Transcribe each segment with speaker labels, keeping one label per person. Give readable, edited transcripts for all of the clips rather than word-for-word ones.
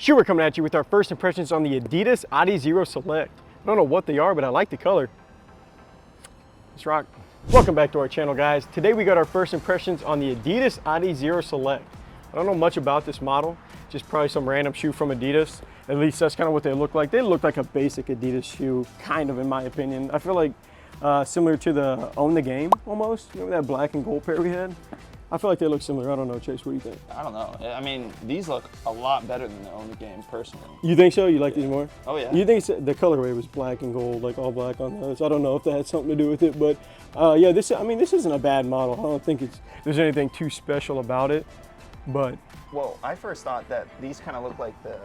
Speaker 1: Shoe, we're coming at you with our first impressions on the Adidas AdiZero Select. I don't know what they are, but I like the color. Let's rock. Welcome back to our channel, guys. Today we got our first impressions on the Adidas AdiZero Select. I don't know much about this model, just probably some random shoe from Adidas. At least that's kind of what they look like. They look like a basic Adidas shoe, kind of, in my opinion. I feel like similar to the Own the Game almost. Remember that black and gold pair we had? I feel like they look similar. I don't know, Chase, what do you think?
Speaker 2: I don't know. I mean, these look a lot better than the Own the Game, personally.
Speaker 1: You think so? You like these more?
Speaker 2: Oh, yeah.
Speaker 1: You think the colorway was black and gold, like all black on those? I don't know if that had something to do with it, but yeah, this isn't a bad model. I don't think there's anything too special about it, but.
Speaker 2: Well, I first thought that these kind of look like the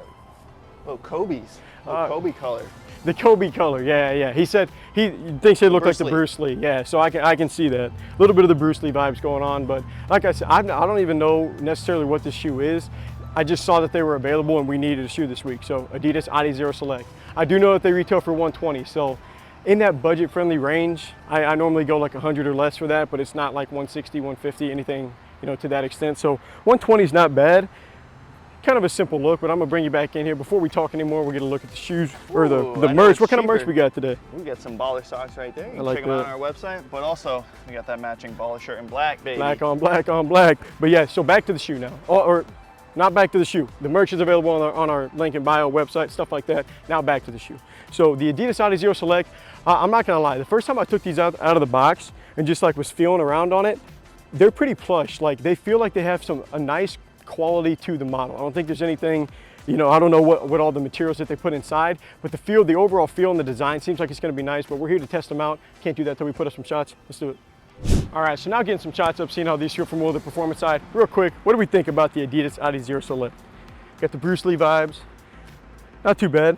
Speaker 2: little Kobe's, Kobe color. The
Speaker 1: Kobe color, yeah. He said he thinks they look like the Bruce Lee. Yeah, so I can see that. A little bit of the Bruce Lee vibes going on, but like I said, I don't even know necessarily what this shoe is. I just saw that they were available and we needed a shoe this week. So Adidas AdiZero Select. I do know that they retail for $120, so in that budget-friendly range, I normally go like 100 or less for that, but it's not like 160, 150, anything, to that extent. So 120 is not bad. Kind of a simple look, but I'm gonna bring you back in here. Before we talk anymore, we're gonna look at the shoes or the merch. What kind of merch we got today?
Speaker 2: We got some baller socks right there. You can check them out on our website, but also we got that matching baller shirt in black, baby.
Speaker 1: Black on black on black. But yeah, so back to the shoe now. Or not back to the shoe. The merch is available on our link in bio website, stuff like that. Now back to the shoe. So the Adidas AdiZero Select, I'm not gonna lie, the first time I took these out of the box and just like was feeling around on it, they're pretty plush. Like they feel like they have a nice quality to the model. I don't think there's anything, I don't know what all the materials that they put inside, but the overall feel and the design seems like it's gonna be nice, but we're here to test them out. Can't do that till we put up some shots. Let's do it. All right, so now getting some shots up, seeing how these feel from more the performance side. Real quick, what do we think about the Adidas AdiZero Select? Got the Bruce Lee vibes. Not too bad,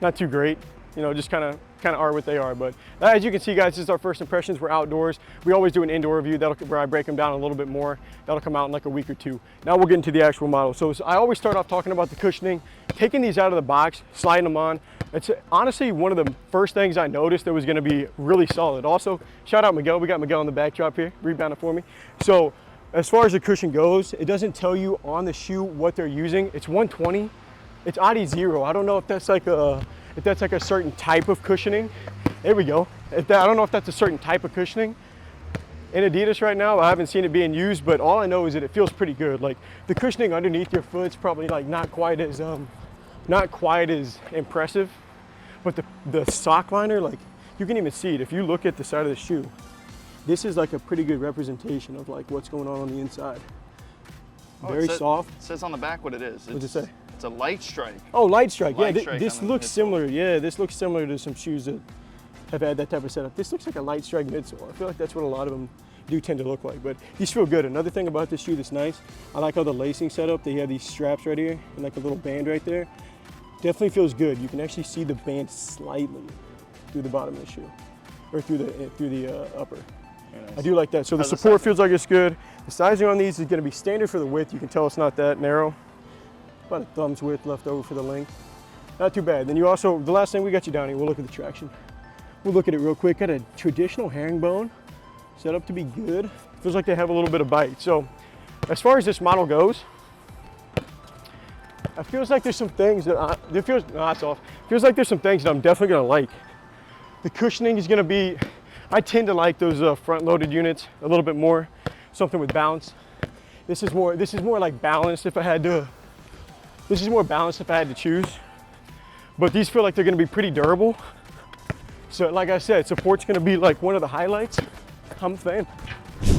Speaker 1: not too great. Just kind of are what they are. But as you can see, guys, this is our first impressions. We're outdoors. We always do an indoor review where I break them down a little bit more. That'll come out in like a week or two. Now we'll get into the actual model. So I always start off talking about the cushioning, taking these out of the box, sliding them on. It's honestly one of the first things I noticed that was going to be really solid. Also, shout out Miguel. We got Miguel on the backdrop here, rebounding for me. So as far as the cushion goes, it doesn't tell you on the shoe what they're using. It's 120. It's AdiZero. I don't know if that's like a certain type of cushioning. There we go. I don't know if that's a certain type of cushioning in Adidas right now. I haven't seen it being used, but all I know is that it feels pretty good. Like the cushioning underneath your foot's probably like not quite as impressive, but the sock liner, like you can even see it if you look at the side of the shoe. This is like a pretty good representation of like what's going on the inside. Very soft.
Speaker 2: It says on the back what it is.
Speaker 1: What does it say?
Speaker 2: It's a light strike.
Speaker 1: Oh, light strike. Yeah, this looks similar. Yeah, this looks similar to some shoes that have had that type of setup. This looks like a light strike midsole. I feel like that's what a lot of them do tend to look like, but these feel good. Another thing about this shoe that's nice, I like how the lacing setup, they have these straps right here and like a little band right there. Definitely feels good. You can actually see the band slightly through the bottom of the shoe, or through the upper. Nice. I do like that. So the support feels like it's good. The sizing on these is gonna be standard for the width. You can tell it's not that narrow. About a thumb's width left over for the length. Not too bad. Then the last thing we got you down here, we'll look at the traction. We'll look at it real quick. Got a traditional herringbone set up to be good. Feels like they have a little bit of bite. So as far as this model goes, it feels like there's some things that feels like there's some things that I'm definitely gonna like. The cushioning is gonna be, I tend to like those front-loaded units a little bit more, something with bounce. This is more like balanced if I had to. This is more balanced if I had to choose, but these feel like they're gonna be pretty durable. So like I said, support's gonna be like one of the highlights. I'm a fan.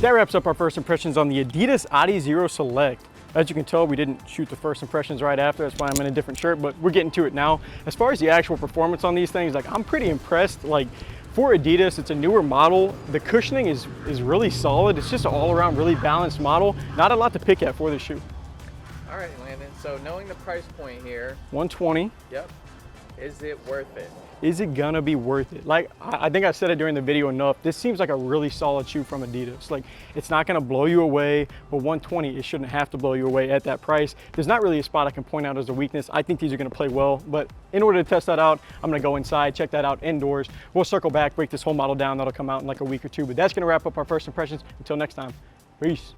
Speaker 1: That wraps up our first impressions on the Adidas AdiZero Select. As you can tell, we didn't shoot the first impressions right after. That's why I'm in a different shirt, but we're getting to it now. As far as the actual performance on these things, like I'm pretty impressed. Like for Adidas, it's a newer model. The cushioning is really solid. It's just an all around really balanced model. Not a lot to pick at for this shoe.
Speaker 3: All right, Landon, so knowing the price point here.
Speaker 1: 120.
Speaker 3: Yep. Is it worth it?
Speaker 1: Is it gonna be worth it? Like, I think I said it during the video enough. This seems like a really solid shoe from Adidas. Like, it's not gonna blow you away, but 120, it shouldn't have to blow you away at that price. There's not really a spot I can point out as a weakness. I think these are gonna play well, but in order to test that out, I'm gonna go inside, check that out indoors. We'll circle back, break this whole model down. That'll come out in like a week or two, but that's gonna wrap up our first impressions. Until next time, peace.